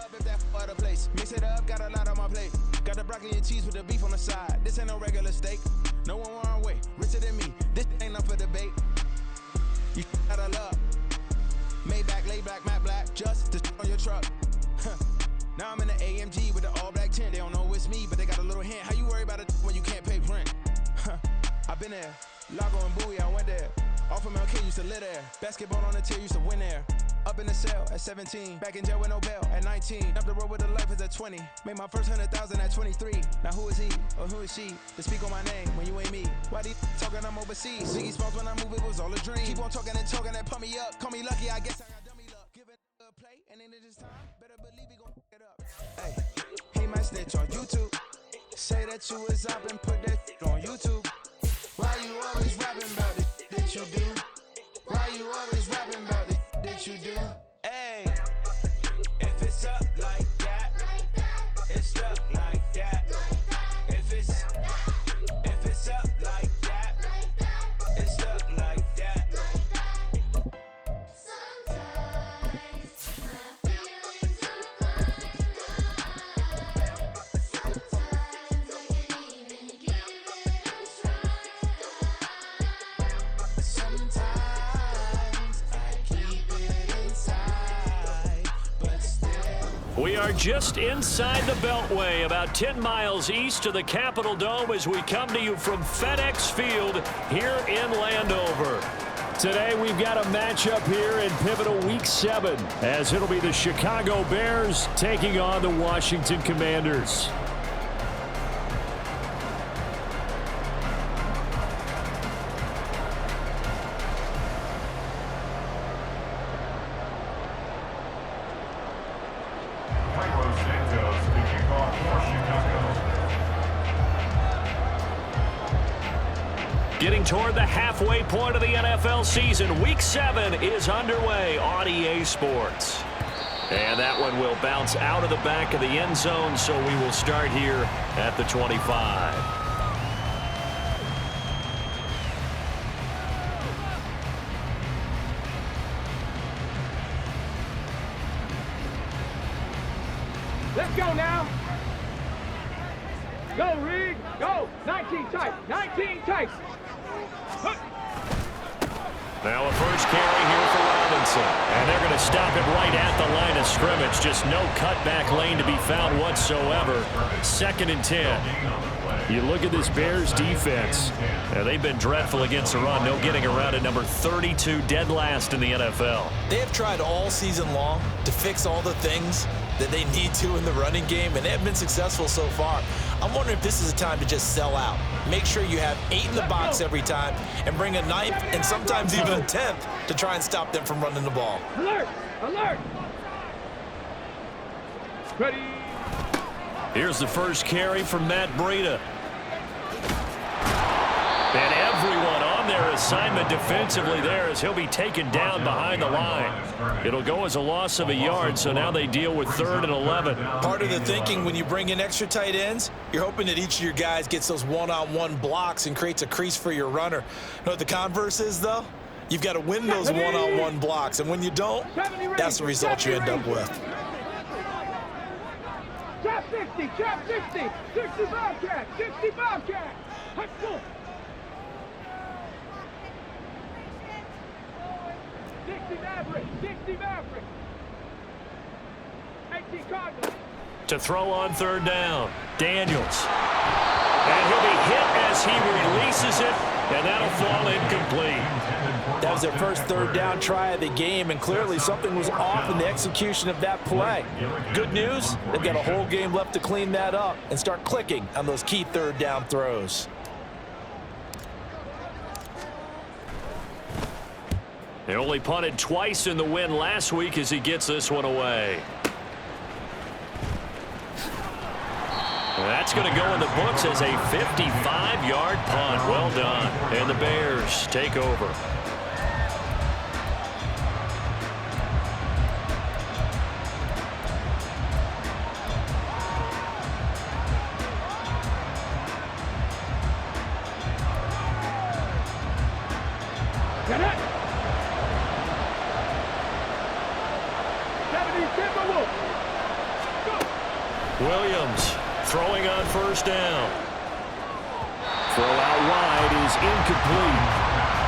up if that other place. Mix it up, got a lot on my plate. Got the broccoli and cheese with the beef on the side. This ain't no regular steak. No one wrong way, richer than me. This ain't up for debate. You out of love. Maybach, laid back, matte black, just to on your truck. Now I'm in the AMG with the all black tint. They don't know it's me, but they got a little hint. How you worry about it when you can't pay rent? I've been there. Lago and Bowie, I went there. Off of MLK, used to live there. Basketball on the tier, used to win there. Up in the cell at 17. Back in jail with no bail at 19. Up the road with the life is at 20. Made my first 100,000 at 23. Now who is he or who is she to speak on my name when you ain't me? Why they talking I'm overseas? Ziggy Smalls when I move, it was all a dream. Keep on talking and talking and pump me up. Call me lucky, I guess I got dummy luck. Give it a play and then it is time. Better believe we gon' it up. Hey, he might snitch on YouTube. Say that you was up and put that on YouTube. Why you always rapping about it that you do? Why you always rapping about it that you do? Hey, if it's up like that, it's up like that. If it's up like that, it's up like that. Sometimes my feelings are running high. Sometimes I can't even give it a try. Sometimes I keep it inside, but still. We are just inside the Beltway, about 10 miles east of the Capitol Dome as we come to you from FedEx Field here in Landover. Today we've got a matchup here in pivotal Week 7 as it'll be the Chicago Bears taking on the Washington Commanders. Carlos Santos kicking off for Chicago. Getting toward the halfway point of the NFL season, Week 7 is underway on EA Sports. And that one will bounce out of the back of the end zone, so we will start here at the 25. Let's go now. Go, Reed. Go. 19 tight. 19 tight. Now a first carry here for Robinson. And they're going to stop it right at the line of scrimmage. Just no cutback lane to be found whatsoever. 2nd and 10. You look at this Bears defense. They've been dreadful against the run. No getting around at number 32, dead last in the NFL. They have tried all season long to fix all the things that they need to in the running game, and they have been successful so far. I'm wondering if this is a time to just sell out. Make sure you have 8 in the box every time and bring a 9th and sometimes even a 10th to try and stop them from running the ball. Alert. Alert. Ready. Here's the first carry from Matt Breida. And everyone on their assignment defensively there as he'll be taken down behind the line. It'll go as a loss of a yard, so now they deal with 3rd and 11. Part of the thinking when you bring in extra tight ends, you're hoping that each of your guys gets those one-on-one blocks and creates a crease for your runner. You know what the converse is, though? You've got to win those one-on-one blocks, and when you don't, that's the result you end up with. Trap 60. Trap 60. 60 Bobcat. 60 Bobcat. Let's go. 60 Maverick. 60 Maverick. 18 Cardinals. To throw on 3rd down, Daniels. And he'll be hit as he releases it, and that'll fall incomplete. That was their first 3rd down try of the game, and clearly something was off in the execution of that play. Good news, they've got a whole game left to clean that up and start clicking on those key 3rd down throws. They only punted twice in the win last week as he gets this one away. That's going to go in the books as a 55-yard punt. Well done. And the Bears take over. Get it. 70 Timberwolves. Williams throwing on first down. Throw out wide is incomplete.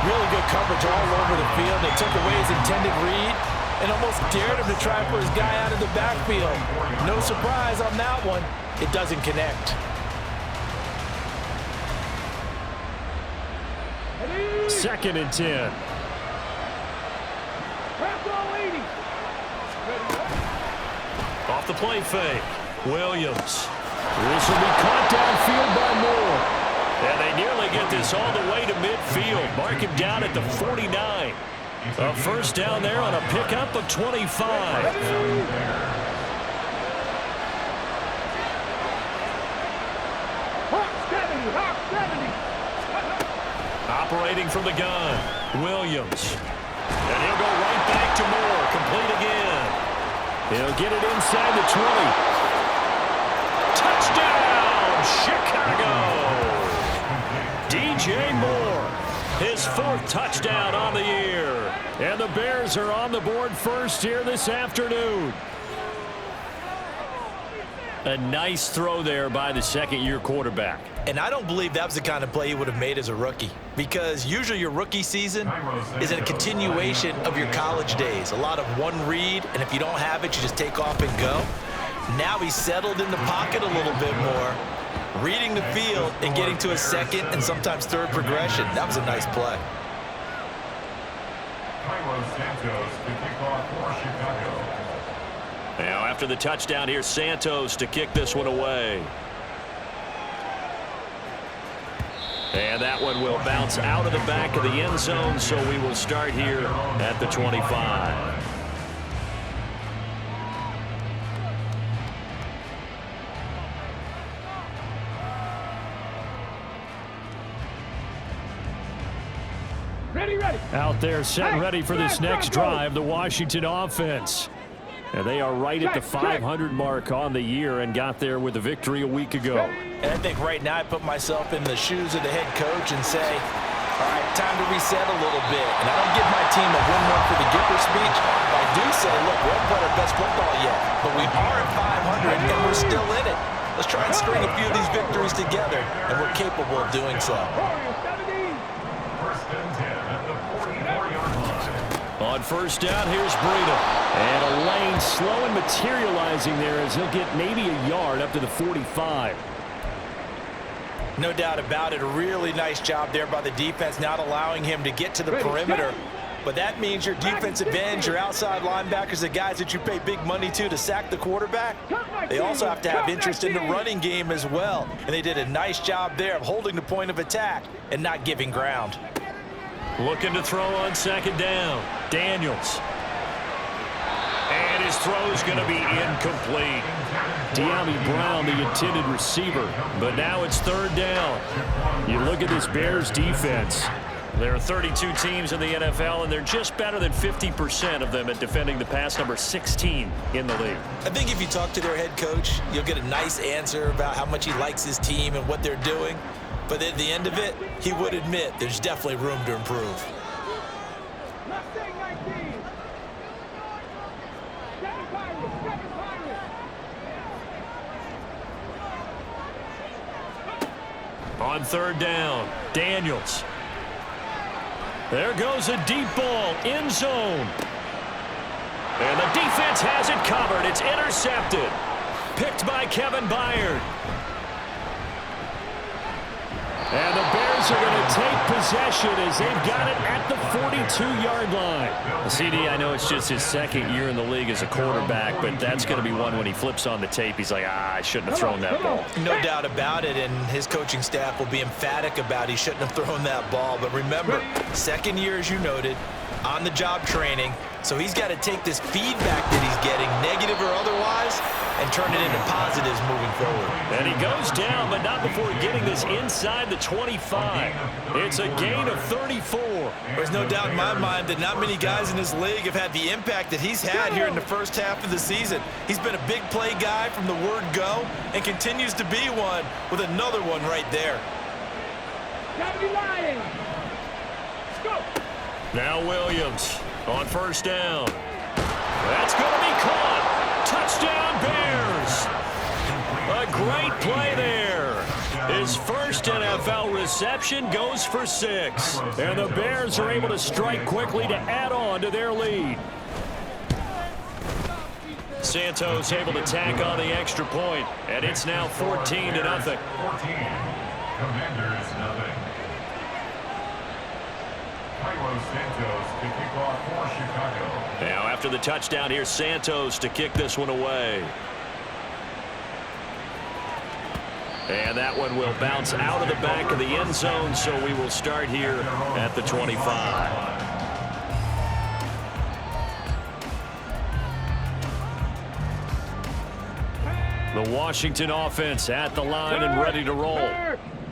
Really good coverage all over the field. They took away his intended read and almost dared him to try for his guy out of the backfield. No surprise on that one. It doesn't connect. Second and 10. Off the play fake. Williams. This will be caught downfield by Moore. And they nearly get this all the way to midfield. Mark him down at the 49. A first down there on a pickup of 25. Operating from the gun, Williams. And he'll go right back to Moore. Complete again. He'll get it inside the 20. Touchdown, Chicago! DJ Moore, his 4th touchdown on the year. And the Bears are on the board first here this afternoon. A nice throw there by the second-year quarterback. And I don't believe that was the kind of play he would have made as a rookie, because usually your rookie season is a continuation of your college days. A lot of one read, and if you don't have it, you just take off and go. Now he's settled in the pocket a little bit more, reading the field and getting to a second and sometimes third progression. That was a nice play. Cairo Santos to kick off for Chicago. Now after the touchdown, here's Santos to kick this one away. And that one will bounce out of the back of the end zone, so we will start here at the 25. Ready. Out there set and ready for this next drive, the Washington offense. And they are right at the 500 mark on the year and got there with a victory a week ago. And I think right now I put myself in the shoes of the head coach and say, all right, time to reset a little bit. And I don't give my team a win one for the Gipper speech. But I do say, look, we haven't played our best football yet, but we are at 500 and we're still in it. Let's try and string a few of these victories together, and we're capable of doing so. First and 10 at the 44-yard line. On first down, here's Breida. And a lane slow and materializing there as he'll get maybe a yard up to the 45. No doubt about it. A really nice job there by the defense, not allowing him to get to the perimeter. But that means your defensive ends, your outside linebackers, the guys that you pay big money to sack the quarterback, they also have to have interest in the running game as well. And they did a nice job there of holding the point of attack and not giving ground. Looking to throw on second down. Daniels. And his throw's going to be incomplete. De'Ami Brown, the intended receiver. But now it's third down. You look at this Bears defense. There are 32 teams in the NFL, and they're just better than 50% of them at defending the pass, number 16 in the league. I think if you talk to their head coach, you'll get a nice answer about how much he likes his team and what they're doing. But at the end of it, he would admit there's definitely room to improve. On third down, Daniels. There goes a deep ball, end zone. And the defense has it covered. It's intercepted. Picked by Kevin Byard. And the Bears are going to take possession as they've got it at the 42-yard line. CD, I know it's just his second year in the league as a quarterback, but that's going to be one when he flips on the tape. He's like, I shouldn't have thrown that ball. No doubt about it, and his coaching staff will be emphatic about he shouldn't have thrown that ball. But remember, second year, as you noted, on-the-job training, so he's got to take this feedback that he's getting, negative or otherwise, and turn it into positives moving forward. And he goes down, but not before getting this inside the 25. It's a gain of 34. There's no doubt in my mind that not many guys in this league have had the impact that he's had here in the first half of the season. He's been a big play guy from the word go and continues to be one with another one right there. Now Williams on first down. That's going to be caught. Touchdown, Bears. reception, goes for 6. And the Bears are able to strike quickly to add on to their lead. Santos able to tack on the extra point, and it's now 14-0. 14. Commanders nothing. Carlos Santos to kick off for Chicago. Now after the touchdown, here's Santos to kick this one away. And that one will bounce out of the back of the end zone, so we will start here at the 25. The Washington offense at the line and ready to roll.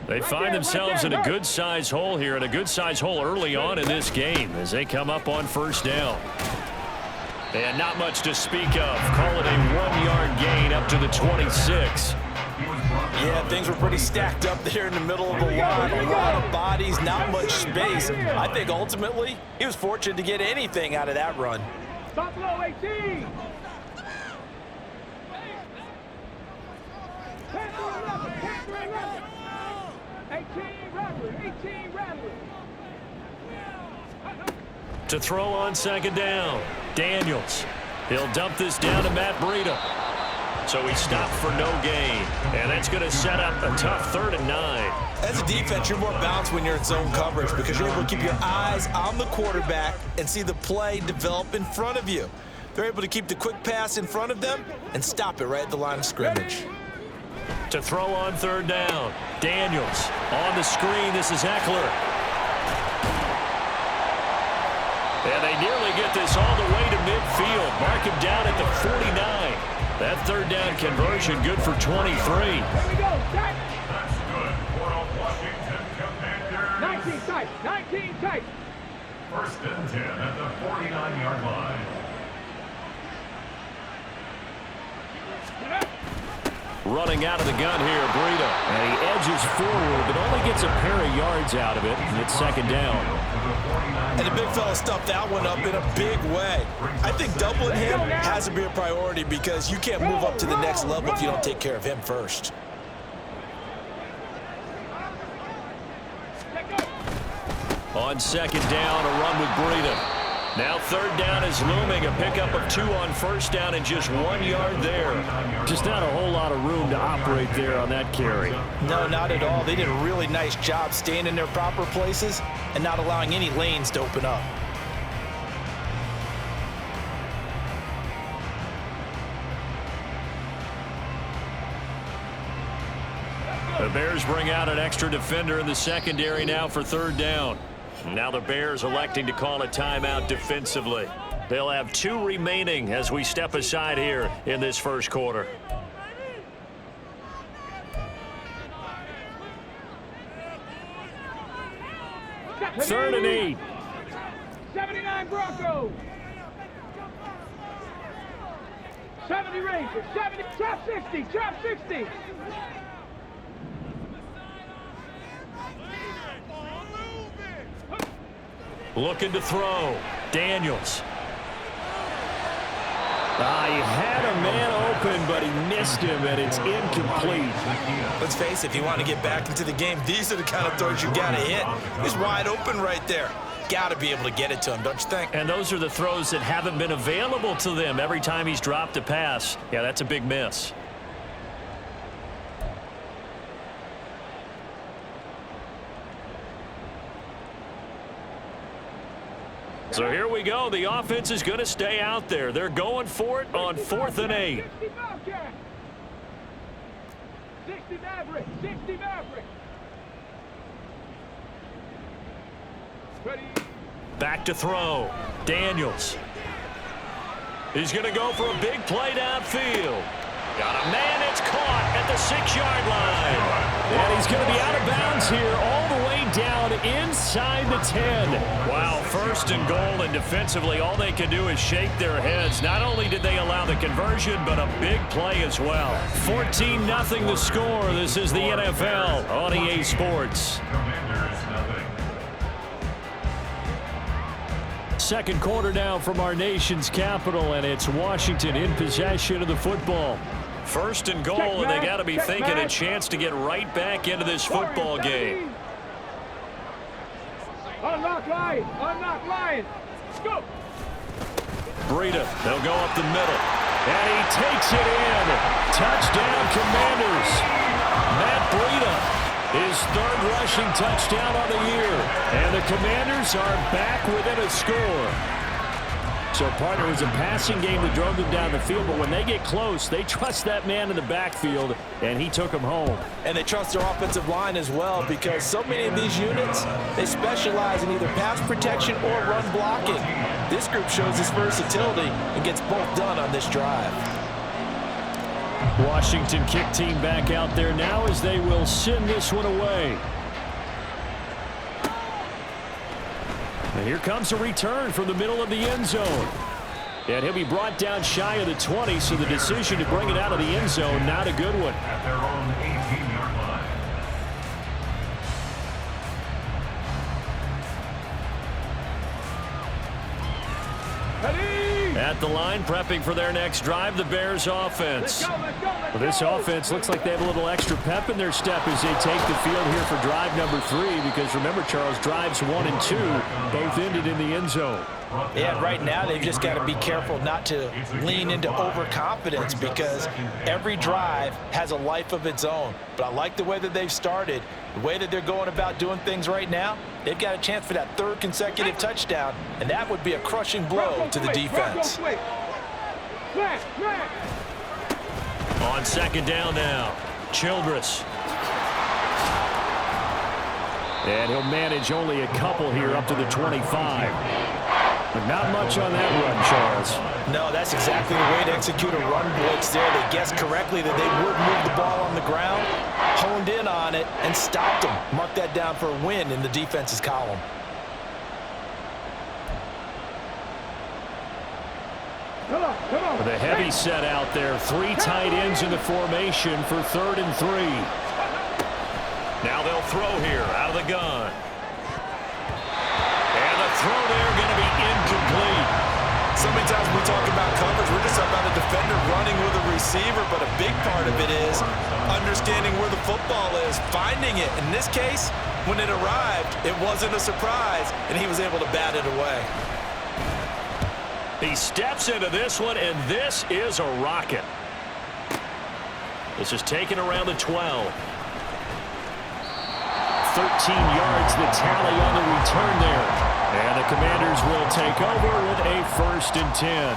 They find themselves in a good-sized hole here, and a good-sized hole early on in this game as they come up on first down. And not much to speak of. Call it a 1-yard gain up to the 26. Yeah, things were pretty stacked up there in the middle of the line. A lot of bodies, not much space. I think ultimately he was fortunate to get anything out of that run. Stop low, 18. 18 Rattler. To throw on second down. Daniels. He'll dump this down to Matt Breida. So he stopped for no gain. And that's going to set up a tough 3rd and 9. As a defense, you're more balanced when you're in zone coverage because you're able to keep your eyes on the quarterback and see the play develop in front of you. They're able to keep the quick pass in front of them and stop it right at the line of scrimmage. To throw on 3rd down. Daniels on the screen. This is Eckler. And they nearly get this all the way to midfield. Mark him down at the 49. That 3rd down conversion good for 23. Here we go, Jack. That's good for the Washington Commanders. 19 tight, 19 tight. 1st and 10 at the 49-yard line. Running out of the gun here, Breida. And he edges forward, but only gets a pair of yards out of it. And it's 2nd down. And the big fella stuffed that one up in a big way. I think doubling him has to be a priority because you can't move up to the next level if you don't take care of him first. On 2nd down, a run with Breida. Now 3rd down is looming. A pickup of 2 on 1st down and just 1 yard there. Just not a whole lot of room to operate there on that carry. No, not at all. They did a really nice job staying in their proper places and not allowing any lanes to open up. The Bears bring out an extra defender in the secondary now for 3rd down. Now the Bears electing to call a timeout defensively. They'll have 2 remaining as we step aside here in this 1st quarter. Third and 8. 79 Broncos. 70 Rangers. 70. Trap 60. Trap 60. Looking to throw. Daniels. He had a man open, but he missed him, and it's incomplete. Let's face it, if you want to get back into the game, these are the kind of throws you got to hit. He's wide open right there. Got to be able to get it to him, don't you think? And those are the throws that haven't been available to them every time he's dropped a pass. Yeah, that's a big miss. So here we go. The offense is going to stay out there. They're going for it on 4th and 8. 60 Bobcat. 60 Maverick. 60 Maverick. Ready. Back to throw. Daniels. He's going to go for a big play downfield. Got a man. It's caught at the 6-yard line. And he's going to be out of bounds here all the way down inside the 10. Wow, 1st and goal, and defensively all they can do is shake their heads. Not only did they allow the conversion, but a big play as well. 14-0 the score. This is the NFL on EA Sports. Commanders nothing. 2nd quarter now from our nation's capital, and it's Washington in possession of the football. 1st and goal, and they got to be thinking a chance to get right back into this football game. Unlock Lions. Unlock Lions. Go. Breida, they'll go up the middle. And he takes it in. Touchdown, Commanders. Matt Breida, his third rushing touchdown on the year. And the Commanders are back within a score. So, partner, it was a passing game that drove them down the field, but when they get close, they trust that man in the backfield, and he took them home. And they trust their offensive line as well, because so many of these units, they specialize in either pass protection or run blocking. This group shows its versatility and gets both done on this drive. Washington kick team back out there now as they will send this one away. And here comes a return from the middle of the end zone. And he'll be brought down shy of the 20, so the decision to bring it out of the end zone, not a good one. At their own 18-yard line. At the line, prepping for their next drive, the Bears offense. Well, this offense looks like they have a little extra pep in their step as they take the field here for drive number 3, because remember, Charles, drives 1 and 2 both ended in the end zone. Yeah, right now they've just got to be careful not to lean into overconfidence, because every drive has a life of its own. But I like the way that they've started, the way that they're going about doing things right now. They've got a chance for that third consecutive touchdown, and that would be a crushing blow to the defense. On second down now, Childress. And he'll manage only a couple here up to the 25. But not much on that run, Charles. No, that's exactly the way to execute a run blitz there. They guessed correctly that they would move the ball on the ground, honed in on it, and stopped them. Mark that down for a win in the defense's column. With a heavy set out there, 3 tight ends in the formation for 3rd and 3. Now they'll throw here out of the gun. And the throw there going to be incomplete. So many times we talk about coverage, we're just about a defender running with a receiver, but a big part of it is understanding where the football is, finding it. In this case, when it arrived, it wasn't a surprise, and he was able to bat it away. He steps into this one, and this is a rocket. This is taken around the 12. 13 yards the tally on the return there. And the Commanders will take over with a 1st and 10.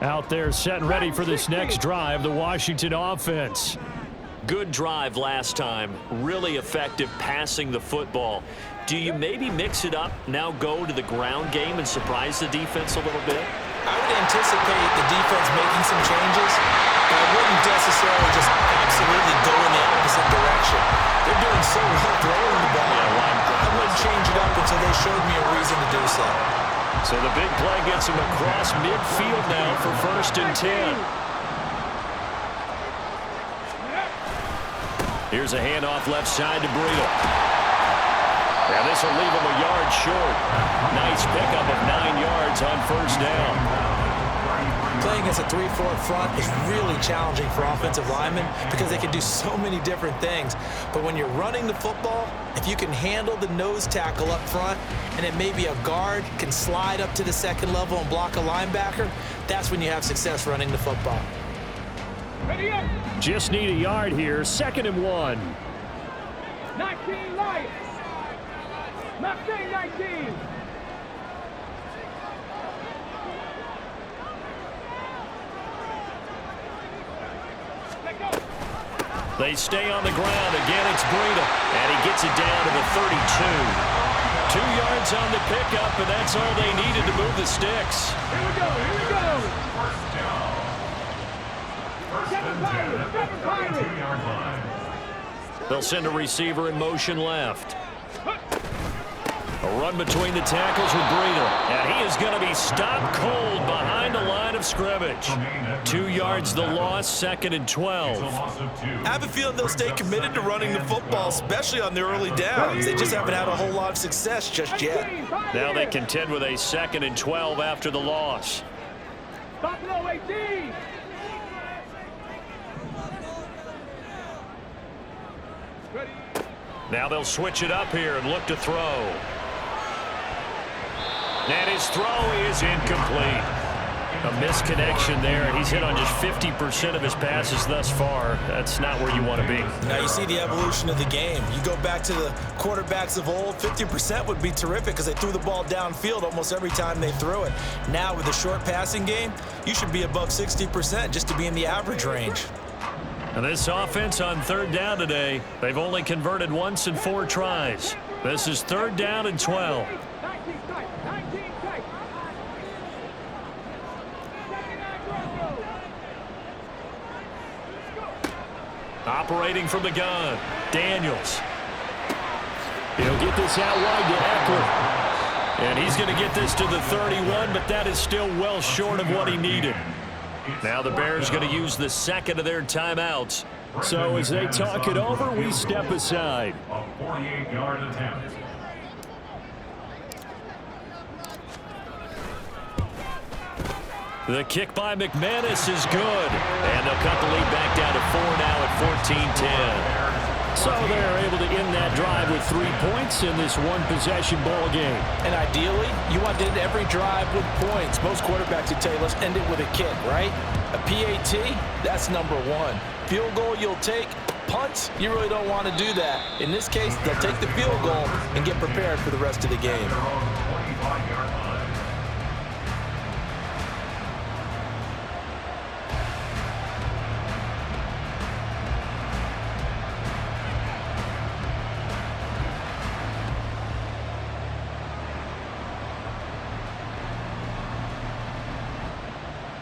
Out there set and ready for this next drive, the Washington offense. Good drive last time. Really effective passing the football. Do you maybe mix it up, now go to the ground game and surprise the defense a little bit? I would anticipate the defense making some changes, but I wouldn't necessarily just absolutely go in the opposite direction. They're doing so well throwing the ball. I wouldn't change it up until they showed me a reason to do so. So the big play gets him across midfield now for 1st and 10. Here's a handoff left side to Breida. And this will leave him a yard short. Nice pickup of 9 yards on 1st down. Playing against a 3-4 front is really challenging for offensive linemen because they can do so many different things. But when you're running the football, if you can handle the nose tackle up front, and then maybe a guard can slide up to the 2nd level and block a linebacker, that's when you have success running the football. Just need a yard here, 2nd and 1. 19 Lions. Not saying 19. They stay on the ground. Again, it's Breida. And he gets it down to the 32. 2 yards on the pickup, and that's all they needed to move the sticks. Here we go. Here we go. First down. 7 Pirates. 2-yard line. They'll send a receiver in motion left. A run between the tackles with Breida. And he is going to be stopped cold behind the line of scrimmage. 2 yards the loss, 2nd and 12. I have a feeling they'll stay committed to running the football, especially on the early downs. They just haven't had a whole lot of success just yet. Now they contend with a 2nd and 12 after the loss. Stop low, 18. Ready. Now they'll switch it up here and look to throw. And his throw is incomplete. A misconnection there. He's hit on just 50% of his passes thus far. That's not where you want to be. Now you see the evolution of the game. You go back to the quarterbacks of old, 50% would be terrific because they threw the ball downfield almost every time they threw it. Now with the short passing game, you should be above 60% just to be in the average range. And this offense on 3rd down today, they've only converted once in 4 tries. This is 3rd down and 12. 19 tight. 19 tight. Operating from the gun, Daniels. He'll get this out wide to Eckler. And he's going to get this to the 31, but that is still well short of what he needed. Now the Bears going to use the 2nd of their timeouts. So as they talk it over, we step aside. A 48-yard attempt. The kick by McManus is good. And they'll cut the lead back down to 4 now at 14-10. So they're able to end that drive with 3 points in this one-possession ball game. And ideally, you want to end every drive with points. Most quarterbacks would tell you, let's end it with a kick, right? A PAT, that's number 1. Field goal you'll take. Punts, you really don't want to do that. In this case, they'll take the field goal and get prepared for the rest of the game.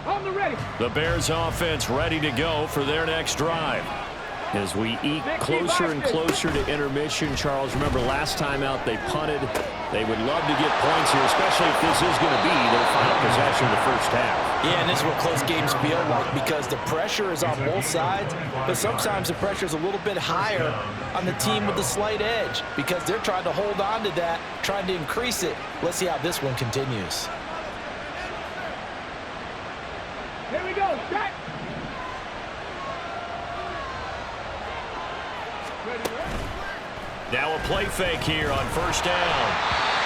On the ready. The Bears offense ready to go for their next drive. As we eke closer and closer to intermission, Charles, remember last time out they punted. They would love to get points here, especially if this is going to be their final possession of the first half. Yeah, and this is what close games feel like because the pressure is on both sides, but sometimes the pressure is a little bit higher on the team with the slight edge because they're trying to hold on to that, trying to increase it. Let's see how this one continues. Here we go. Set. Ready, ready. Now a play fake here on 1st down.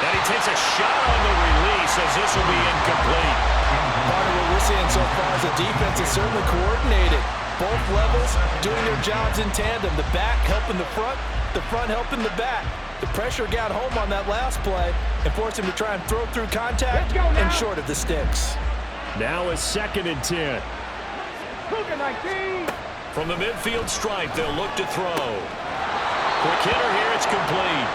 And he takes a shot on the release as this will be incomplete. Part of what we're seeing so far is the defense is certainly coordinated. Both levels doing their jobs in tandem. The back helping the front helping the back. The pressure got home on that last play and forced him to try and throw through contact and short of the sticks. Now a 2nd and 10. Cougar 19. From the midfield stripe, they'll look to throw. Quick hitter here, it's complete.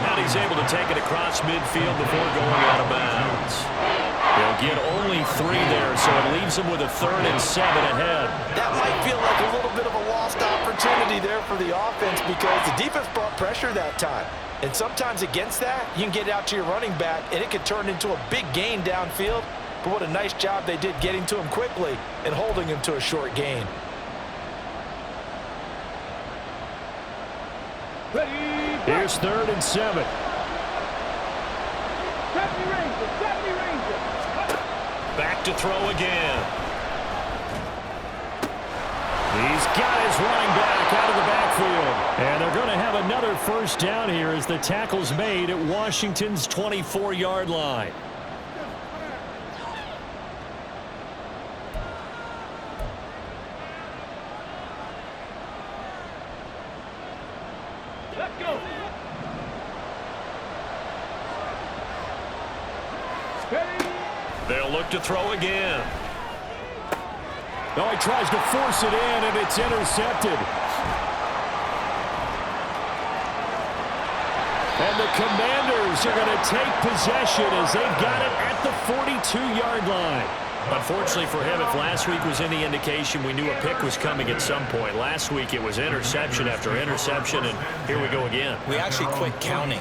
Now he's able to take it across midfield before going out of bounds. They'll get only 3 there, so it leaves them with a 3rd and 7 ahead. That might feel like a little bit of a lost opportunity there for the offense because the defense brought pressure that time. And sometimes against that, you can get out to your running back, and it could turn into a big gain downfield. But what a nice job they did getting to him quickly and holding him to a short gain. Ready. Here's 3rd and 7. 70 Rangers. 70 Rangers. Back to throw again. He's got his running back out of the backfield. And they're going to have another 1st down here as the tackle's made at Washington's 24-yard line. Let's go. Ready. They'll look to throw again. Oh, he tries to force it in, and it's intercepted. And the Commanders are going to take possession as they've got it at the 42-yard line. Unfortunately for him, if last week was any indication, we knew a pick was coming at some point. Last week it was interception after interception, and here we go again. We actually quit counting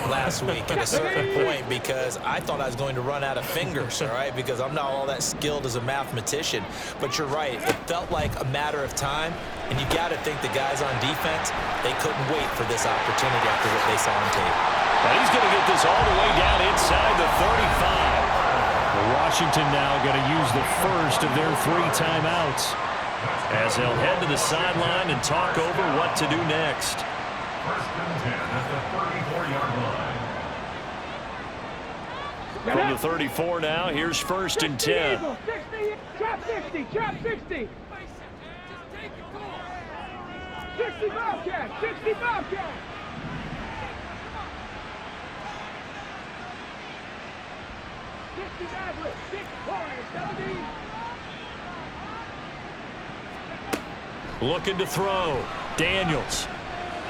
last week at a certain point because I thought I was going to run out of fingers, all right, because I'm not all that skilled as a mathematician. But you're right. It felt like a matter of time, and you got to think the guys on defense, they couldn't wait for this opportunity after what they saw on tape. And he's going to get this all the way down inside the 35. Washington now going to use the first of their 3 timeouts as they'll head to the sideline and talk over what to do next. First and 10 at the 34-yard line. From the 34 now, here's first and 10. 60, trap 60, trap 60. 60 Bobcat, 60 Bobcat. 60 Maverick, 6 points, 17. Looking to throw. Daniels.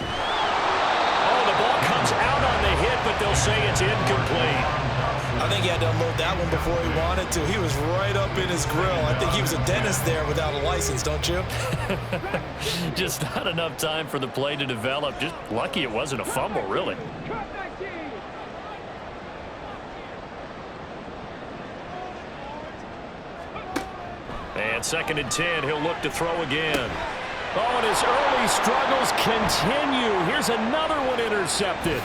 Oh, the ball comes out on the hit, but they'll say it's incomplete. I think he had to unload that one before he wanted to. He was right up in his grill. I think he was a dentist there without a license, don't you? Just not enough time for the play to develop. Just lucky it wasn't a fumble, really. Trap 19. And second and 10, he'll look to throw again. Oh, and his early struggles continue. Here's another one intercepted.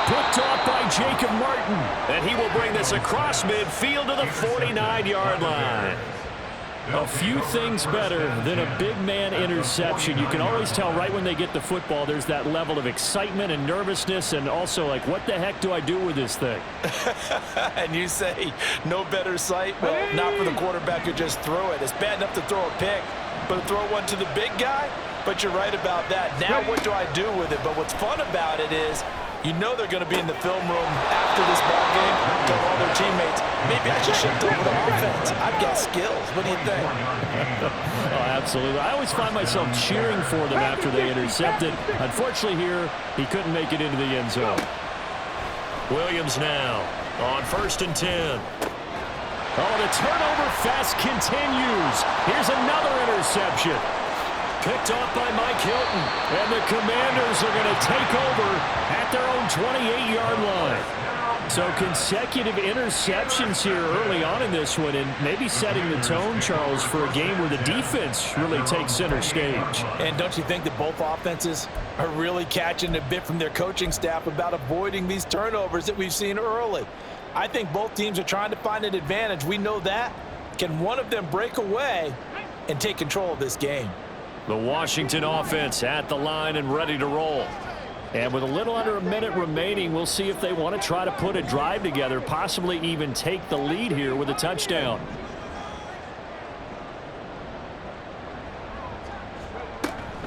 Picked off by Jacob Martin. And he will bring this across midfield to the 49-yard line. A few things better than a big man interception. You can always tell right when they get the football, there's that level of excitement and nervousness, and also like, what the heck do I do with this thing? And you say no better sight? Well, not for the quarterback who just threw it. It's bad enough to throw a pick, but to throw one to the big guy? But you're right about that. Now what do I do with it? But what's fun about it is you know they're going to be in the film room after this ball game, tell all their teammates, maybe I should shift over to offense. I've got skills. What do you think? Oh, absolutely. I always find myself cheering for them after they intercept it. Unfortunately here, he couldn't make it into the end zone. Williams now on first and 10. Oh, the turnover fest continues. Here's another interception. Picked off by Mike Hilton. And the Commanders are going to take over at their own 28-yard line. So consecutive interceptions here early on in this one, and maybe setting the tone, Charles, for a game where the defense really takes center stage. And don't you think that both offenses are really catching a bit from their coaching staff about avoiding these turnovers that we've seen early? I think both teams are trying to find an advantage. We know that. Can one of them break away and take control of this game? The Washington offense at the line and ready to roll. And with a little under a minute remaining, we'll see if they want to try to put a drive together, possibly even take the lead here with a touchdown.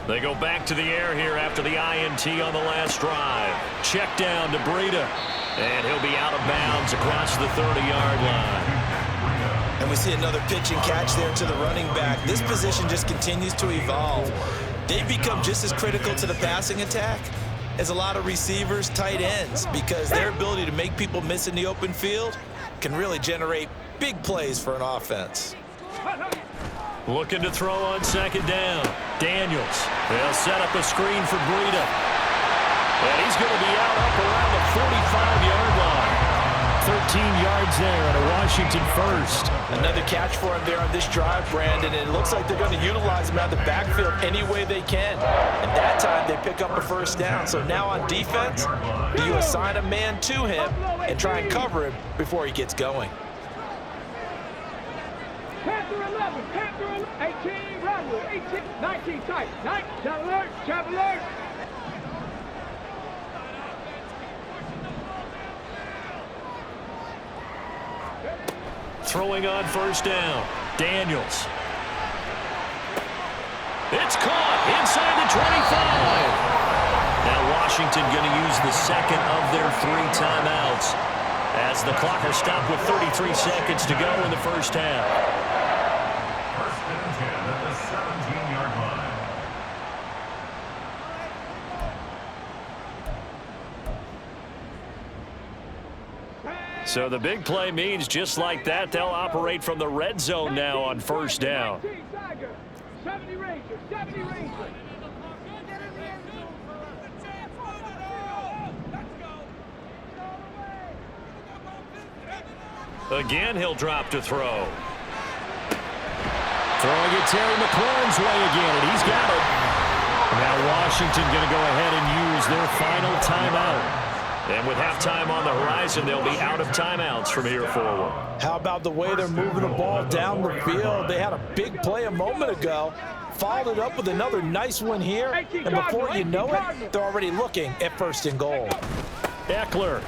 They go back to the air here after the INT on the last drive. Check down to Breida. And he'll be out of bounds across the 30-yard line. And we see another pitch and catch there to the running back. This position just continues to evolve. They've become just as critical to the passing attack as a lot of receivers, tight ends, because their ability to make people miss in the open field can really generate big plays for an offense. Looking to throw on second down. Daniels. They'll set up a screen for Breida. And he's going to be out up around the 45-yard line. 13 yards there and a Washington first. Another catch for him there on this drive, Brandon, and it looks like they're going to utilize him out of the backfield any way they can. And that time they pick up a first down. So now on defense, do you assign a man to him and try and cover him before he gets going? Panther 11, Panther 11, 18, Bravo, 18, 19, tight, 9, trap alert, trap alert. Throwing on first down. Daniels. It's caught inside the 25. Now Washington going to use the second of their 3 timeouts as the clock will stop with 33 seconds to go in the first half. First and 10 at the 17-yard line. So the big play means just like that, they'll operate from the red zone now on first down. 19 Tiger, 70 Ranger, 70 Ranger. Again, he'll drop to throw. Throwing it Terry McLaurin's way again, and he's got it. Now Washington going to go ahead and use their final timeout. And with halftime on the horizon, they'll be out of timeouts from here forward. How about the way they're moving the ball down the field? They had a big play a moment ago, followed it up with another nice one here, and before you know it, they're already looking at first and goal. Eckler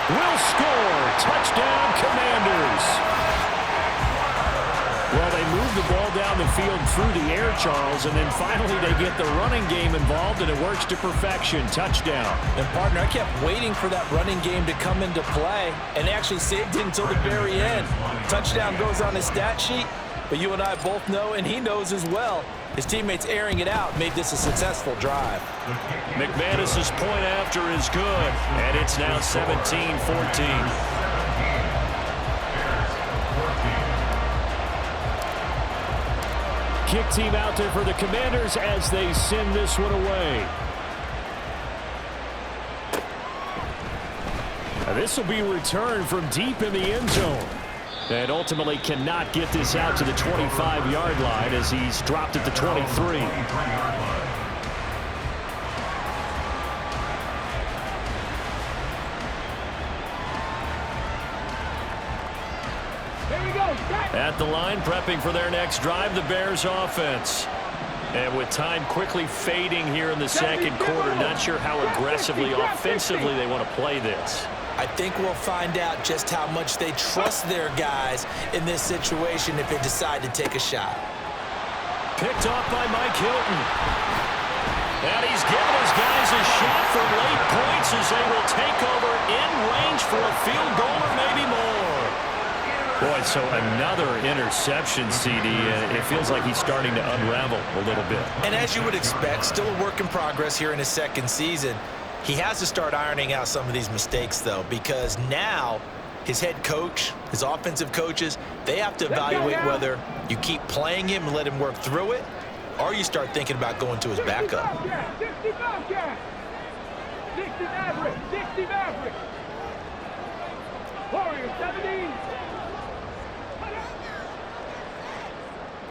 will score. Touchdown, Commanders. Well, they move the ball down the field through the air, Charles, and then finally they get the running game involved, and it works to perfection. Touchdown. And, partner, I kept waiting for that running game to come into play, and they actually saved it until the very end. Touchdown goes on his stat sheet, but you and I both know, and he knows as well, his teammates airing it out made this a successful drive. McManus's point after is good, and it's now 17-14. Kick team out there for the Commanders as they send this one away. This will be returned from deep in the end zone. And ultimately cannot get this out to the 25-yard line as he's dropped at the 23. At the line, prepping for their next drive, the Bears offense. And with time quickly fading here in the second quarter, not sure how aggressively, offensively they want to play this. I think we'll find out just how much they trust their guys in this situation if they decide to take a shot. Picked off by Mike Hilton. And he's giving his guys a shot for late points as they will take over in range for a field goal or maybe more. Boy, so another interception, CD. It feels like he's starting to unravel a little bit. And as you would expect, still a work in progress here in his second season. He has to start ironing out some of these mistakes, though, because now his head coach, his offensive coaches, they have to evaluate whether you keep playing him and let him work through it, or you start thinking about going to his backup. 60 Bobcats. 60 Maverick. 60 Maverick. Warriors 70.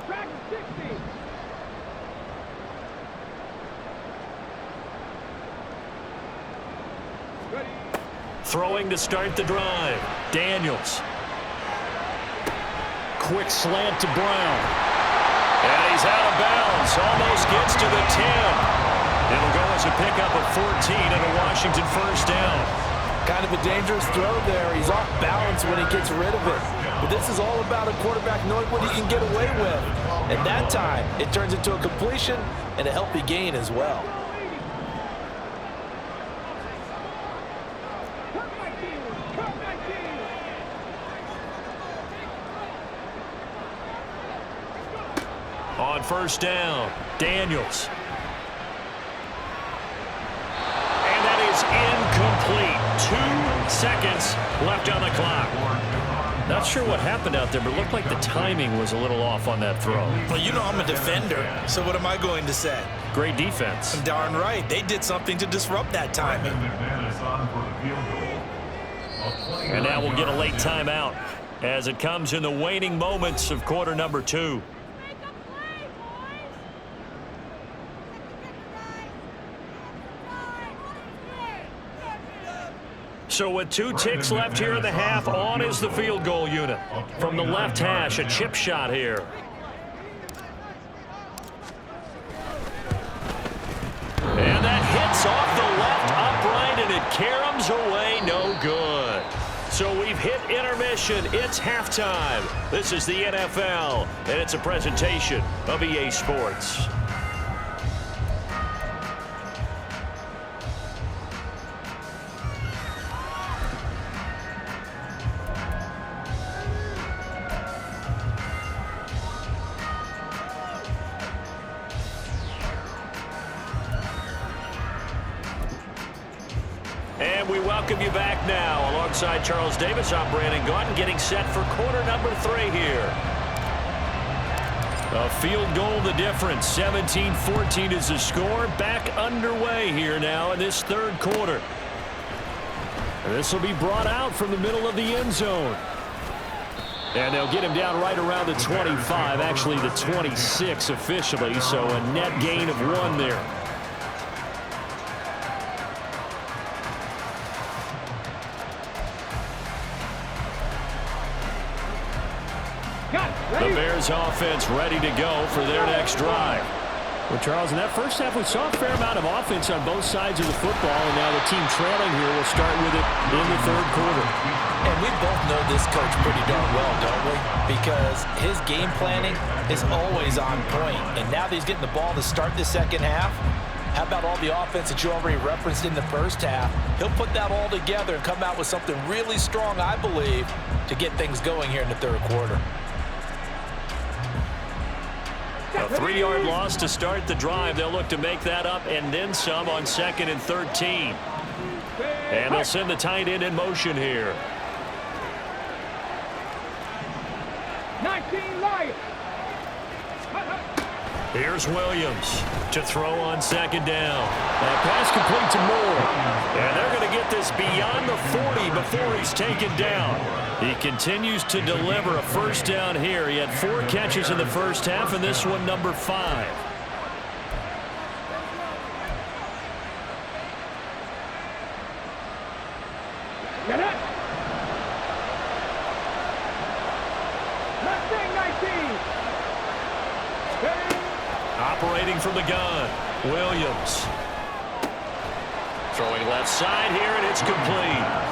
Dragon 60. Ready. Throwing to start the drive. Daniels. Quick slant to Brown. And he's out of bounds. Almost gets to the 10. It'll go as a pickup of 14 and a Washington first down. Kind of a dangerous throw there. He's off balance when he gets rid of it. But this is all about a quarterback knowing what he can get away with. At that time, it turns into a completion and a healthy gain as well. On first down, Daniels. And that is incomplete. 2 seconds left on the clock. Not sure what happened out there, but it looked like the timing was a little off on that throw. Well, you know I'm a defender, so what am I going to say? Great defense. Darn right. They did something to disrupt that timing. And now we'll get a late timeout as it comes in the waning moments of quarter number 2. So with 2 ticks left here in the half, on is the field goal unit. From the left hash, a chip shot here. And that hits off the left upright, and it caroms away, no good. So we've hit intermission. It's halftime. This is the NFL, and it's a presentation of EA Sports. welcome you back now. Alongside Charles Davis, I'm Brandon Gaudin, getting set for quarter number 3 here. A field goal the difference. 17-14 is the score. Back underway here now in this third quarter. This will be brought out from the middle of the end zone. And they'll get him down right around the 25, actually the 26 officially, so a net gain of 1 there. The Bears offense ready to go for their next drive. Well, Charles, in that first half, we saw a fair amount of offense on both sides of the football, and now the team trailing here will start with it in the third quarter. And we both know this coach pretty darn well, don't we? Because his game planning is always on point. And now that he's getting the ball to start the second half, how about all the offense that you already referenced in the first half? He'll put that all together and come out with something really strong, I believe, to get things going here in the third quarter. A 3-yard loss to start the drive. They'll look to make that up and then some on 2nd and 13. And they'll send the tight end in motion here. 19 Lions. Here's Williams to throw on 2nd down. That pass complete to Moore. And they're going to get this beyond the 40 before he's taken down. He continues to deliver a first down here. He had 4 catches in the first half, and this one number 5. Get it. Mustang 19. Operating from the gun, Williams. Throwing left side here, and it's complete.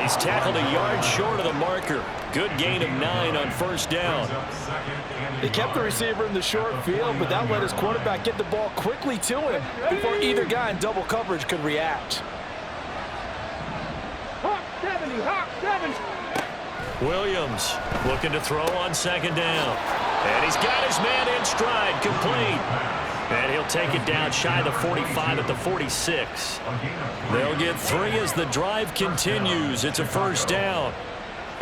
He's tackled a yard short of the marker. Good gain of 9 on first down. They kept the receiver in the short field, but that let his quarterback get the ball quickly to him before either guy in double coverage could react. Hawk 70, Hawk 70. Williams looking to throw on 2nd down. And he's got his man in stride, complete. And he'll take it down shy of the 45 at the 46. They'll get 3 as the drive continues. It's a first down.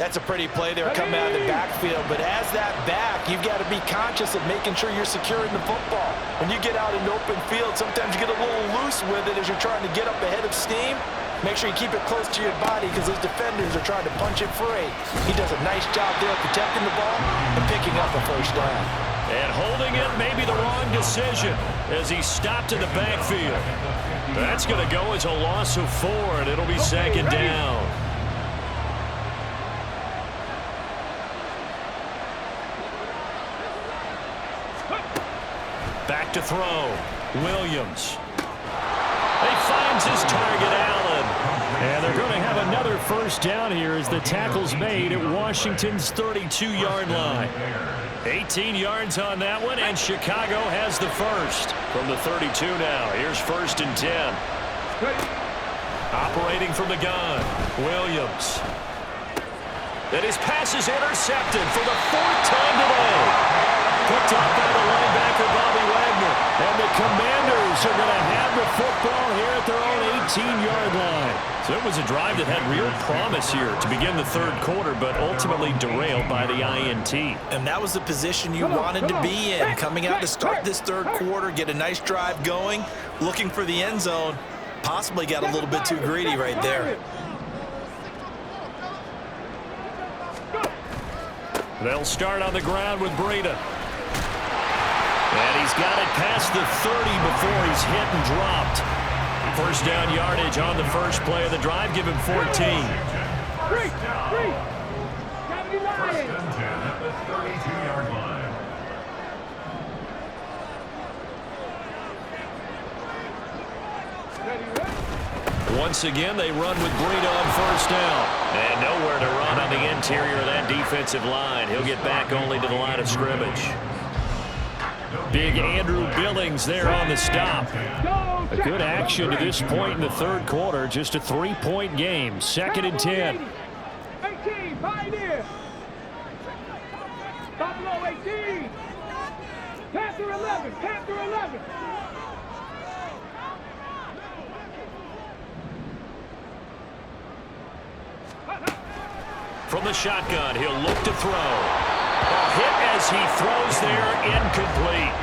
That's a pretty play there coming out of the backfield, but as that back, you've got to be conscious of making sure you're securing the football. When you get out in open field, sometimes you get a little loose with it as you're trying to get up ahead of steam. Make sure you keep it close to your body because those defenders are trying to punch it free. He does a nice job there protecting the ball and picking up a first down. And holding it may be the wrong decision as he stopped in the backfield. That's going to go as a loss of 4, and it'll be 2nd down. Back to throw. Williams. He finds his target, Allen. And they're going to have another first down here as the tackle's made at Washington's 32-yard line. 18 yards on that one, and Chicago has the first. From the 32 now, here's 1st and 10. Operating from the gun, Williams. And his pass is intercepted for the 4th time today. Picked up by the linebacker, Bobby Wagner. And the Commanders are going to have the football here at their own 18-yard line. So it was a drive that had real promise here to begin the third quarter, but ultimately derailed by the INT. And that was the position you wanted to be in. Coming out to start this third quarter, get a nice drive going, looking for the end zone. Possibly got a little bit too greedy right there. They'll start on the ground with Breida. And he's got it past the 30 before he's hit and dropped. First down yardage on the first play of the drive. Give him 14. 3, 70 First Lions. and 10 at the 32-yard line. Once again, they run with Breida on first down. And nowhere to run on the interior of that defensive line. He'll get back only to the line of scrimmage. Big Andrew Billings there on the stop. A good action to this point in the third quarter. Just a 3-point game. 2nd and 10. 18, Pioneer. Buffalo 18. Panther 11, Panther 11. From the shotgun, he'll look to throw. A hit as he throws there, incomplete.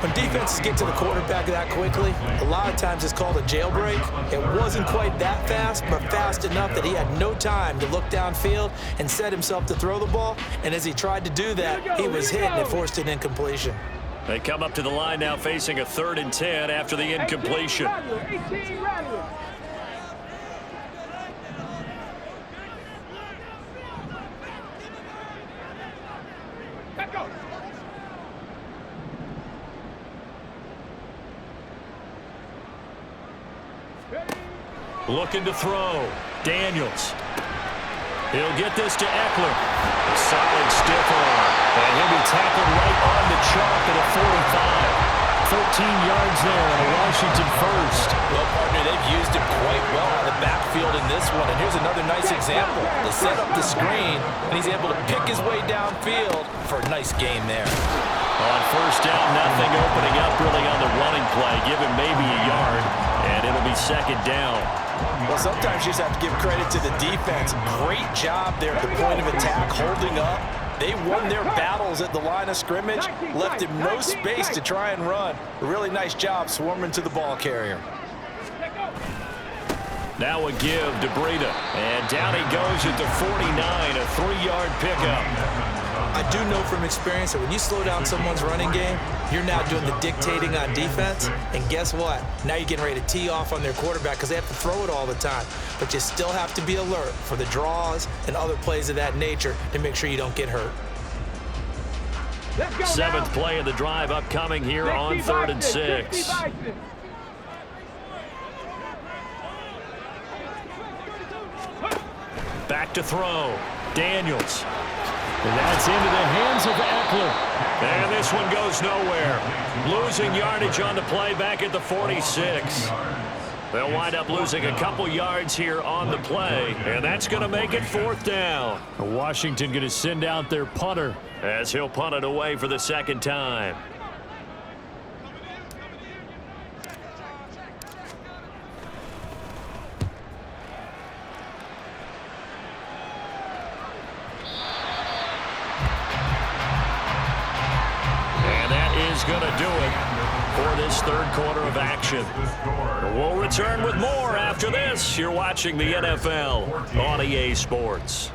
When defenses get to the quarterback that quickly, a lot of times it's called a jailbreak. It wasn't quite that fast, but fast enough that he had no time to look downfield and set himself to throw the ball. And as he tried to do that, he was hit and it forced an incompletion. They come up to the line now facing a 3rd and 10 after the incompletion. 18 Rattler. Back up. Looking to throw. Daniels. He'll get this to Eckler. A solid stiff arm. And he'll be tackled right on the chalk at a 45. 13 yards there and a Washington first. Well, partner, they've used him quite well out of the backfield in this one. And here's another nice example. They set up the screen, and he's able to pick his way downfield for a nice gain there. On first down, nothing opening up really on the running play. Give him maybe a yard, and it'll be 2nd down. Well, sometimes you just have to give credit to the defense. Great job there at the point of attack, holding up. They won their battles at the line of scrimmage, left him no space to try and run. A really nice job swarming to the ball carrier. Now a give to Breida, and down he goes at the 49, a 3-yard pickup. I do know from experience that when you slow down someone's running game, you're now doing the dictating on defense. And guess what? Now you're getting ready to tee off on their quarterback because they have to throw it all the time. But you still have to be alert for the draws and other plays of that nature to make sure you don't get hurt. 7th play of the drive upcoming here on 3rd and 6. Back to throw. Daniels. And that's into the hands of Eckler. And this one goes nowhere. Losing yardage on the play back at the 46. They'll wind up losing a couple yards here on the play, and that's going to make it 4th down. Washington going to send out their punter, as he'll punt it away for the 2nd time. Going to do it for this 3rd quarter of action. We'll return with more after this. You're watching the NFL on EA Sports.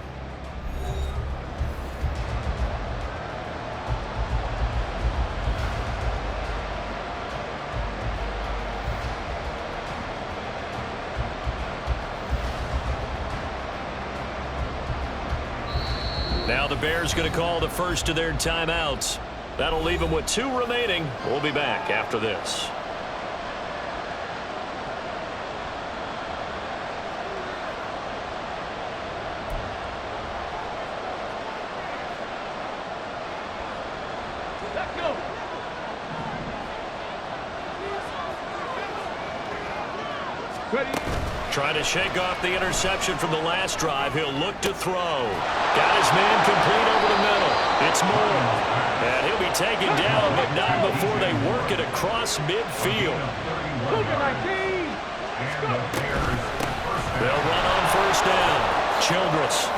Now the Bears going to call the first of their timeouts. That'll leave them with 2 remaining. We'll be back after this. Let's go. Ready. Trying to shake off the interception from the last drive. He'll look to throw. Got his man complete over the middle. It's Moore. And he'll be taken down, but not before they work it across midfield. They'll run on first down. Childress.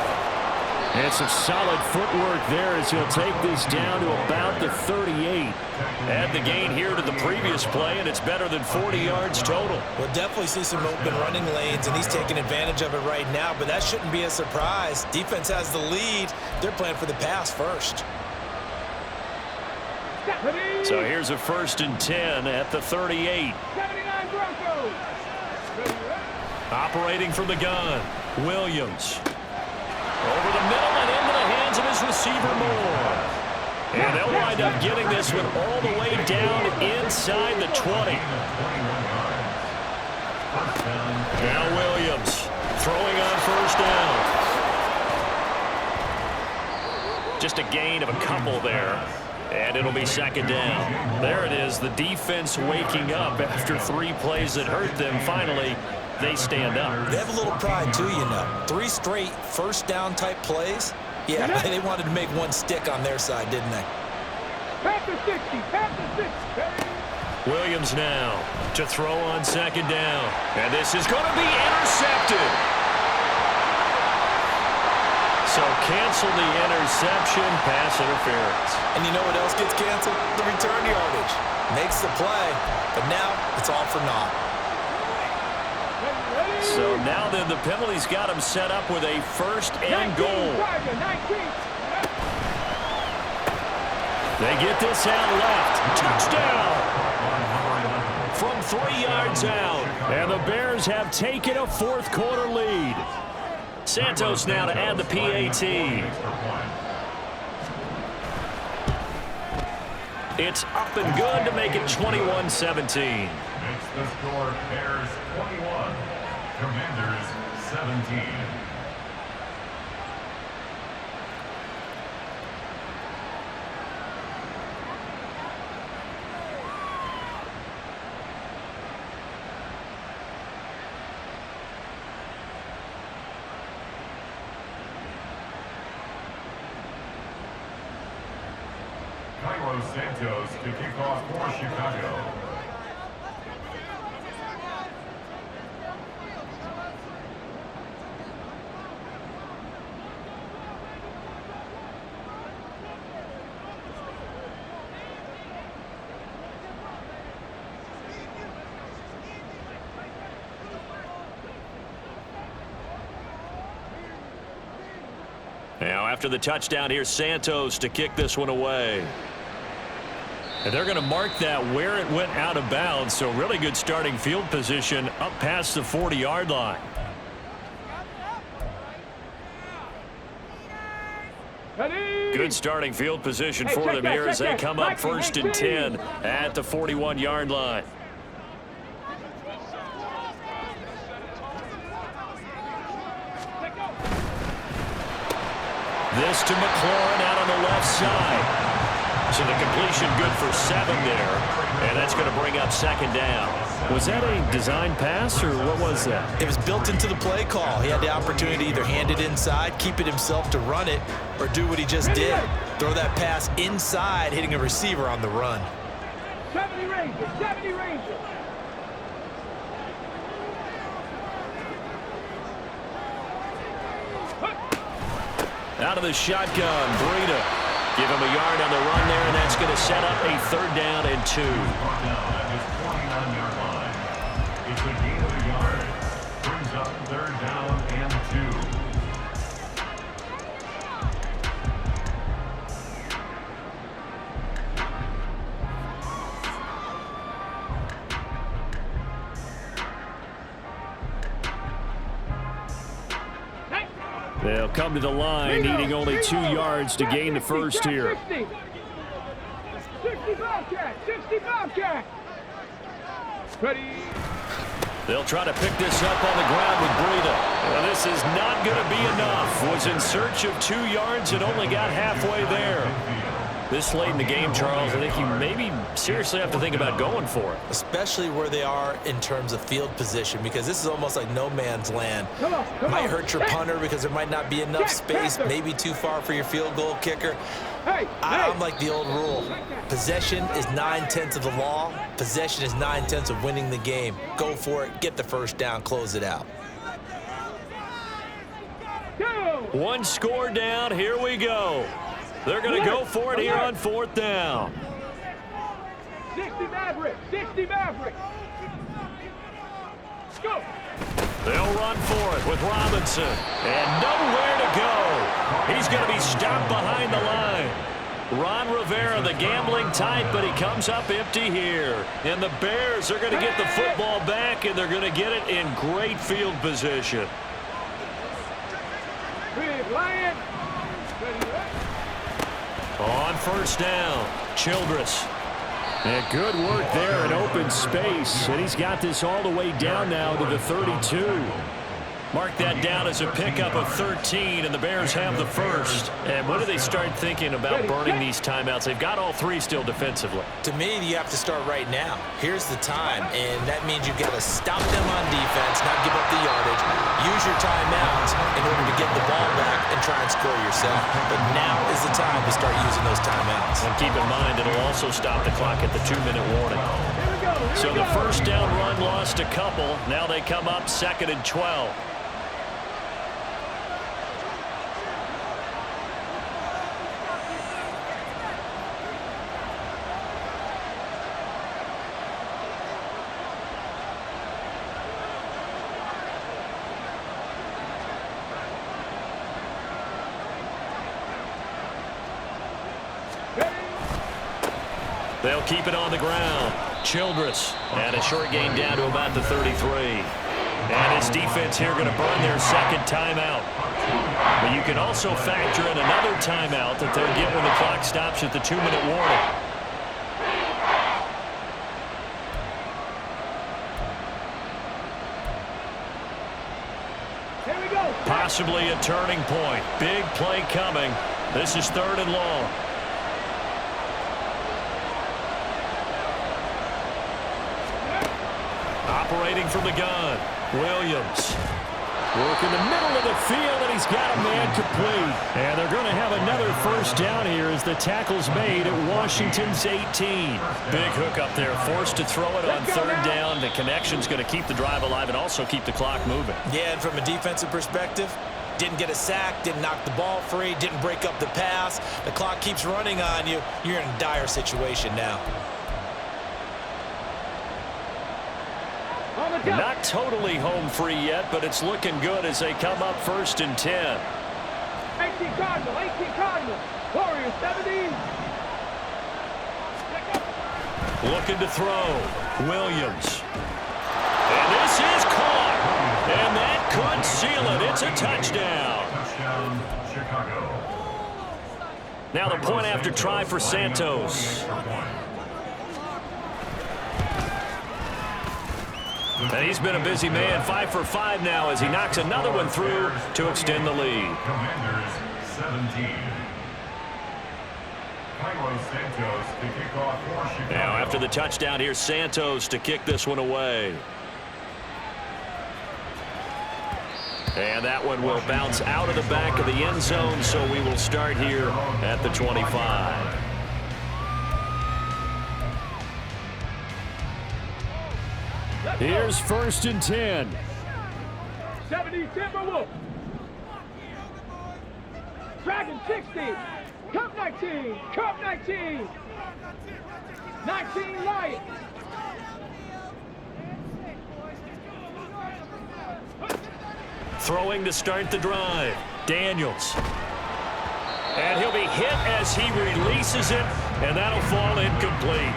And some solid footwork there as he'll take this down to about the 38. Add the gain here to the previous play, and it's better than 40 yards total. We'll definitely see some open running lanes, and he's taking advantage of it right now, but that shouldn't be a surprise. Defense has the lead. They're playing for the pass first. So here's a 1st and 10 at the 38. 79 Broncos. Operating from the gun, Williams. Over the middle and into the hands of his receiver, Moore. And they'll wind up getting this one all the way down inside the 20. Now Williams throwing on first down. Just a gain of a couple there. And it'll be 2nd down. There it is, the defense waking up after 3 plays that hurt them. Finally, they stand up. They have a little pride, too, you know. 3 straight first down type plays. Yeah, they wanted to make one stick on their side, didn't they? Past the 60, past the 60. Williams now to throw on 2nd down. And this is going to be intercepted. So cancel the interception, pass interference. And you know what else gets canceled? The return yardage. Makes the play, but now it's all for naught. So now then the penalty's got him set up with a first and goal. They get this out left. Touchdown! From 3 yards out. And the Bears have taken a fourth quarter lead. Santos now to add the PAT. It's up and good to make it 21-17. Makes the score Bears 21, Commanders 17. Cairo Santos to kick off for Chicago. Now after the touchdown, here's Santos to kick this one away. And they're going to mark that where it went out of bounds, so really good starting field position up past the 40-yard line. Good starting field position for them here as they come up first and 10 at the 41-yard line. This to McLaurin out on the left side. So the completion good for 7 there, and that's going to bring up second down. Was that a design pass, or what was that? It was built into the play call. He had the opportunity to either hand it inside, keep it himself to run it, or do what he just did. Throw that pass inside, hitting a receiver on the run. 70 Rangers, 70 Rangers. Out of the shotgun, Breida. Give him a yard on the run there, and that's going to set up a third down and 2. Brought down at his 49-yard line. It's a gain of a yard. Brings up third down and 2. They'll come to the line, needing only 2 yards to gain the first here. 60 Bobcat, 60 Bobcat. Ready. They'll try to pick this up on the ground with Breida. Well, this is not going to be enough. Was in search of 2 yards and only got halfway there. This late in the game, Charles, I think you maybe seriously have to think about going for it. Especially where they are in terms of field position, because this is almost like no man's land. Might hurt your punter because there might not be enough space, maybe too far for your field goal kicker. I'm like the old rule. Possession is 9/10 of the law. Possession is 9/10 of winning the game. Go for it, get the first down, close it out. One score down, here we go. They're going to go for it here on fourth down. 60 Maverick, 60 Maverick. Go. They'll run for it with Robinson. And nowhere to go. He's going to be stopped behind the line. Ron Rivera, the gambling type, but he comes up empty here. And the Bears are going to get the football back, and they're going to get it in great field position. Big Lion. On first down, Childress. And good work there in open space. And he's got this all the way down now to the 32. Mark that down as a pickup of 13, and the Bears have the first. And when do they start thinking about burning these timeouts? They've got all 3 still defensively. To me, you have to start right now. Here's the time, and that means you've got to stop them on defense, not give up the yardage. Use your timeouts in order to get the ball back and try and score yourself. But now is the time to start using those timeouts. And keep in mind, it'll also stop the clock at the 2-minute warning. So the first down run lost a couple. Now they come up 2nd and 12. They'll keep it on the ground. Childress, and a short gain down to about the 33. And his defense here going to burn their second timeout. But you can also factor in another timeout that they'll get when the clock stops at the 2-minute warning. Here we go. Possibly a turning point. Big play coming. This is 3rd and long. Operating from the gun, Williams. Work in the middle of the field, and he's got a man complete. And they're going to have another first down here as the tackle's made at Washington's 18. Big hook up there, forced to throw it on 3rd down. The connection's going to keep the drive alive and also keep the clock moving. Yeah, and from a defensive perspective, didn't get a sack, didn't knock the ball free, didn't break up the pass. The clock keeps running on you. You're in a dire situation now. Not totally home free yet, but it's looking good as they come up 1st and 10. 18 Cardinal, 18 Cardinal. Warriors 17. Looking to throw. Williams. And this is caught. And that could seal it. It's a touchdown. Touchdown, Chicago. Now the point after try for Santos. And he's been a busy man, 5 for 5 now as he knocks another one through to extend the lead. Commanders 17. Carlos Santos to kick off for Chicago. Now after the touchdown, here's Santos to kick this one away. And that one will bounce out of the back of the end zone, so we will start here at the 25. Here's 1st and 10. 70 Timberwolves. Dragon 60. Cup 19. Cup 19. 19 Lions. Throwing to start the drive. Daniels. And he'll be hit as he releases it, and that'll fall incomplete.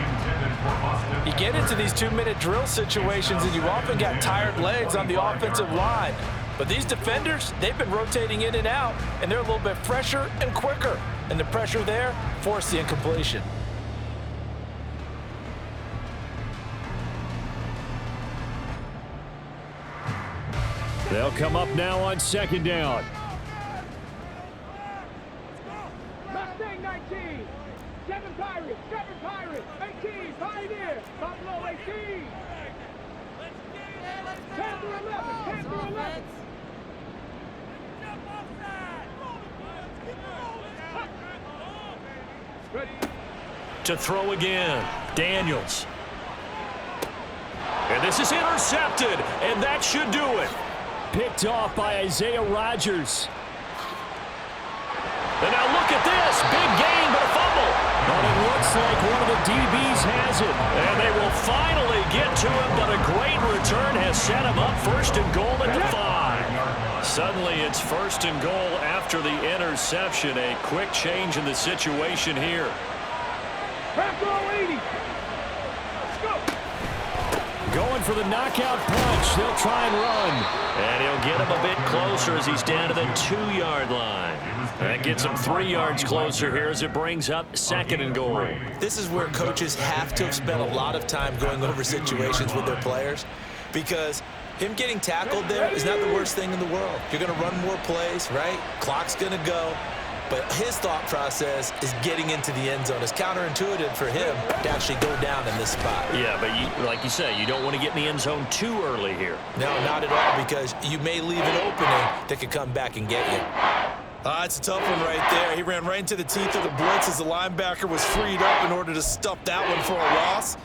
You get into these 2-minute drill situations, and you often got tired legs on the offensive line. But these defenders, they've been rotating in and out, and they're a little bit fresher and quicker. And the pressure there forced the incompletion. They'll come up now on 2nd down. Mustang 19. 7 Pirates. 7 Pirates. 18 Pioneer. Buffalo 18. 10 through 11. 10 through 11. Ready. To throw again. Daniels. And this is intercepted, and that should do it. Picked off by Isaiah Rodgers. And now look at this. Big gain, but a fumble. But it looks like one of the DBs has it. And they will finally get to him, but a great return has set him up 1st and goal at the 5. Suddenly it's 1st and goal after the interception. A quick change in the situation here. Back row 80. Let's go. Going for the knockout punch. They'll try and run. And he'll get him a bit closer as he's down to the 2-yard line. That gets him 3 yards closer here as it brings up 2nd and goal. This is where coaches have to have spent a lot of time going over situations with their players, because him getting tackled there is not the worst thing in the world. You're going to run more plays, right? Clock's going to go. But his thought process is getting into the end zone. It's counterintuitive for him to actually go down in this spot. Yeah, but like you say, you don't want to get in the end zone too early here. No, not at all, because you may leave an opening that could come back and get you. It's a tough one right there. He ran right into the teeth of the blitz as the linebacker was freed up in order to stuff that one for a loss.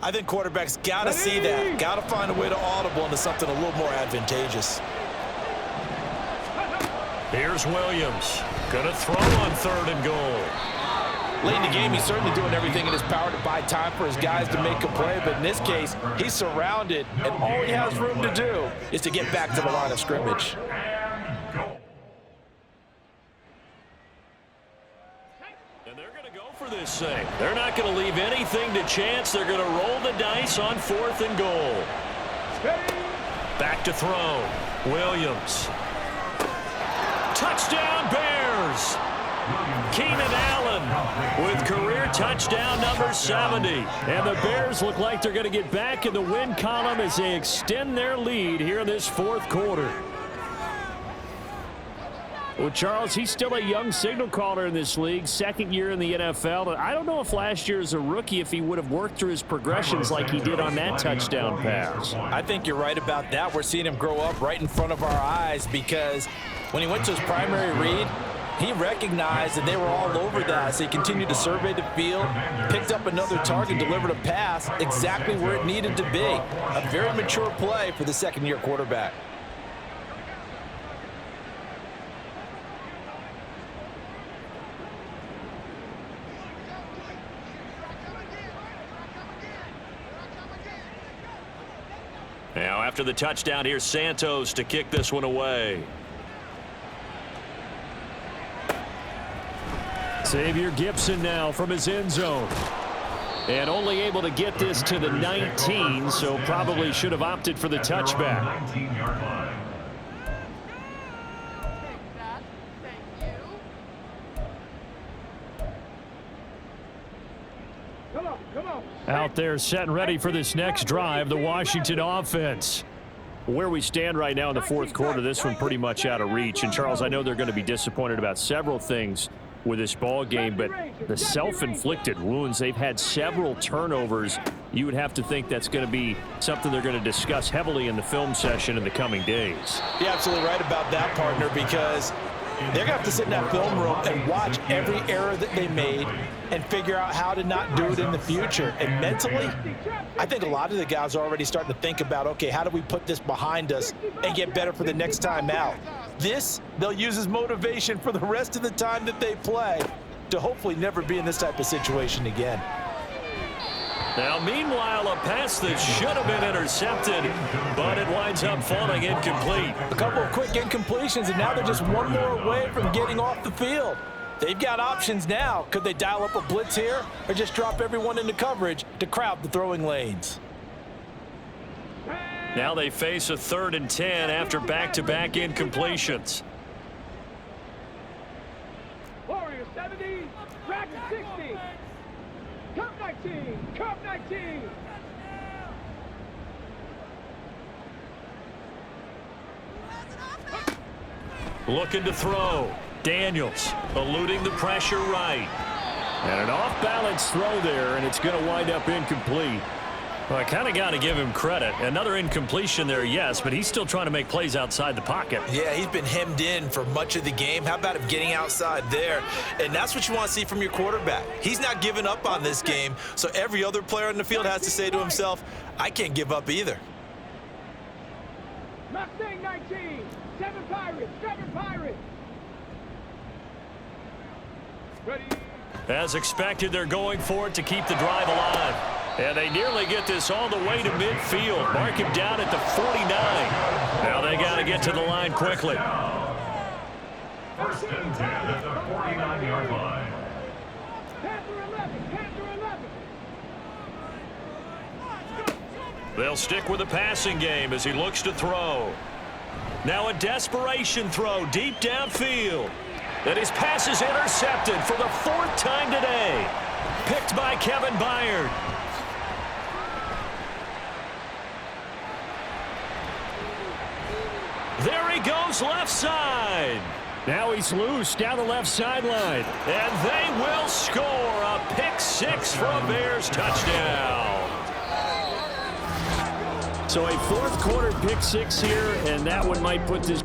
I think quarterbacks got to see that. Got to find a way to audible into something a little more advantageous. Here's Williams. Gonna throw on 3rd and goal. Late in the game, he's certainly doing everything in his power to buy time for his guys to make a play, but in this case, he's surrounded, and all he has room to do is to get back to the line of scrimmage. And they're going to go for this thing. They're not going to leave anything to chance. They're going to roll the dice on 4th and goal. Back to throw. Williams. Touchdown Bears. Keenan Allen with career touchdown number 70. And the Bears look like they're going to get back in the win column as they extend their lead here in this 4th quarter. Well, Charles, he's still a young signal caller in this league, 2nd year in the NFL. I don't know if last year as a rookie if he would have worked through his progressions like he did on that touchdown pass. I think you're right about that. We're seeing him grow up right in front of our eyes because when he went to his primary read, he recognized that they were all over that. So he continued to survey the field, picked up another target, delivered a pass exactly where it needed to be. A very mature play for the 2nd-year quarterback. Now after the touchdown, here's Santos to kick this one away. Xavier Gipson now from his end zone. And only able to get this to the 19, so probably should have opted for the touchback. 19-yard line. Come on. Out there set and ready for this next drive, the Washington offense. Where we stand right now in the 4th quarter, this one pretty much out of reach. And, Charles, I know they're going to be disappointed about several things with this ball game, but the self-inflicted wounds, they've had several turnovers. You would have to think that's going to be something they're going to discuss heavily in the film session in the coming days. You're absolutely right about that, partner, because they're going to have to sit in that film room and watch every error that they made and figure out how to not do it in the future. And mentally, I think a lot of the guys are already starting to think about, okay, how do we put this behind us and get better for the next time out? This, they'll use as motivation for the rest of the time that they play to hopefully never be in this type of situation again. Now, meanwhile, a pass that should have been intercepted, but it winds up falling incomplete. A couple of quick incompletions, and now they're just one more away from getting off the field. They've got options now. Could they dial up a blitz here or just drop everyone into coverage to crowd the throwing lanes? Now they face a 3rd and 10 after back-to-back incompletions. Warriors 70, back to 60. Cup 19, Cup 19. Looking to throw. Daniels eluding the pressure right. And an off-balance throw there, and it's going to wind up incomplete. Well, I kind of got to give him credit. Another incompletion there, yes, but he's still trying to make plays outside the pocket. Yeah, he's been hemmed in for much of the game. How about him getting outside there? And that's what you want to see from your quarterback. He's not giving up on this game, so every other player in the field has to say to himself, I can't give up either. Mustang 19, 7 Pirates, 7 Pirates. Ready. As expected, they're going for it to keep the drive alive. And they nearly get this all the way to midfield. Mark him down at the 49. Now they got to get to the line quickly. 1st and 10 at the 49-yard line. Panther 11, Panther 11. They'll stick with the passing game as he looks to throw. Now a desperation throw deep downfield. And his pass is intercepted for the 4th time today. Picked by Kevin Byard. There he goes left side. Now he's loose down the left sideline. And they will score a pick-6 for a Bears touchdown. So a 4th quarter pick-6 here, and that one might put this